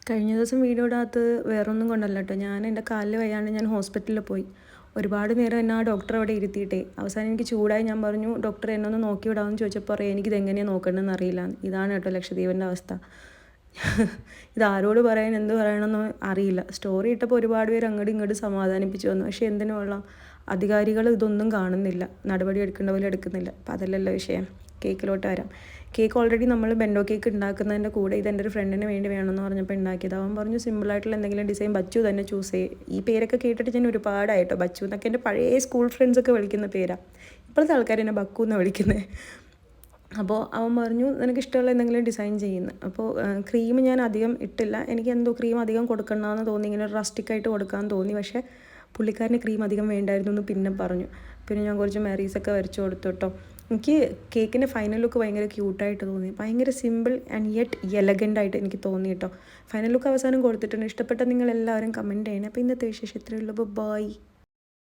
കഴിഞ്ഞ ദിവസം വീഡിയോ ഇടാത്തത് വേറൊന്നും കൊണ്ടല്ല കേട്ടോ. ഞാൻ എൻ്റെ കാലിൽ വയ്യാണ്ട് ഞാൻ ഹോസ്പിറ്റലിൽ പോയി. ഒരുപാട് നേരം എന്നെ ആ ഡോക്ടർ അവിടെ ഇരുത്തിയിട്ടേ അവസാനം എനിക്ക് ചൂടായി. ഞാൻ പറഞ്ഞു, ഡോക്ടറെ എന്നെ ഒന്ന് നോക്കി വിടാമെന്ന് ചോദിച്ചപ്പോൾ പറയാം എനിക്കിത് എങ്ങനെയാണ് നോക്കണമെന്ന് അറിയില്ല. ഇതാണ് കേട്ടോ ലക്ഷദ്വീപിൻ്റെ അവസ്ഥ. ഇതാരോട് പറയാൻ എന്ത് പറയണമെന്ന് അറിയില്ല. സ്റ്റോറി ഇട്ടപ്പോൾ ഒരുപാട് പേര് അങ്ങോട്ടും ഇങ്ങോട്ടും സമാധാനിപ്പിച്ച് വന്നു. പക്ഷേ എന്തിനു കൊള്ളാം, അധികാരികൾ ഇതൊന്നും കാണുന്നില്ല, നടപടി എടുക്കേണ്ട പോലെ എടുക്കുന്നില്ല. അപ്പോൾ അതല്ലല്ലോ വിഷയം. കേക്കിലോട്ട് വരാം. കേക്ക് ഓൾറെഡി നമ്മൾ ബെൻഡോ കേക്ക് ഉണ്ടാക്കുന്നതിൻ്റെ കൂടെ ഇതെൻ്റെ ഒരു ഫ്രണ്ടിന് വേണ്ടി വേണമെന്ന് പറഞ്ഞപ്പോൾ ഉണ്ടാക്കിയത്. അവൻ പറഞ്ഞു സിമ്പിളായിട്ടുള്ള എന്തെങ്കിലും ഡിസൈൻ ബച്ചു തന്നെ ചൂസ് ചെയ്യും. ഈ പേരൊക്കെ കേട്ടിട്ട് ഞാൻ ഒരുപാടായിട്ടോ. ബച്ചു എന്നൊക്കെ എൻ്റെ പഴയ സ്കൂൾ ഫ്രണ്ട്സൊക്കെ വിളിക്കുന്ന പേരാണ്. ഇപ്പോഴത്തെ ആൾക്കാർ എന്നെ ബക്കു എന്നാണ് വിളിക്കുന്നത്. അപ്പോൾ അവൻ പറഞ്ഞു നിനക്ക് ഇഷ്ടമുള്ള എന്തെങ്കിലും ഡിസൈൻ ചെയ്യുന്നു. അപ്പോൾ ക്രീം ഞാൻ അധികം ഇട്ടില്ല. എനിക്ക് എന്തോ ക്രീം അധികം കൊടുക്കണമെന്ന് തോന്നി, ഇങ്ങനെ റസ്റ്റിക്കായിട്ട് കൊടുക്കാൻ തോന്നി. പക്ഷേ പുള്ളിക്കാരന് ക്രീം അധികം വേണ്ടായിരുന്നു എന്ന് പിന്നെ പറഞ്ഞു. പിന്നെ ഞാൻ കുറച്ച് മെറീസൊക്കെ വരച്ചു കൊടുത്തു കേട്ടോ. എനിക്ക് കേക്കിൻ്റെ ഫൈനൽ ലുക്ക് ഭയങ്കര ക്യൂട്ടായിട്ട് തോന്നി. ഭയങ്കര സിമ്പിൾ ആൻഡ് യെറ്റ് എലഗൻ്റായിട്ട് എനിക്ക് തോന്നി കേട്ടോ. ഫൈനൽ ലുക്ക് അവസാനം കൊടുത്തിട്ടുണ്ട്. ഇഷ്ടപ്പെട്ട നിങ്ങളെല്ലാവരും കമൻറ്റ് ചെയ്യണേ. അപ്പോൾ ഇന്നത്തെ വിശേഷം ഇത്രയേ ഉള്ളൂ. ബൈ.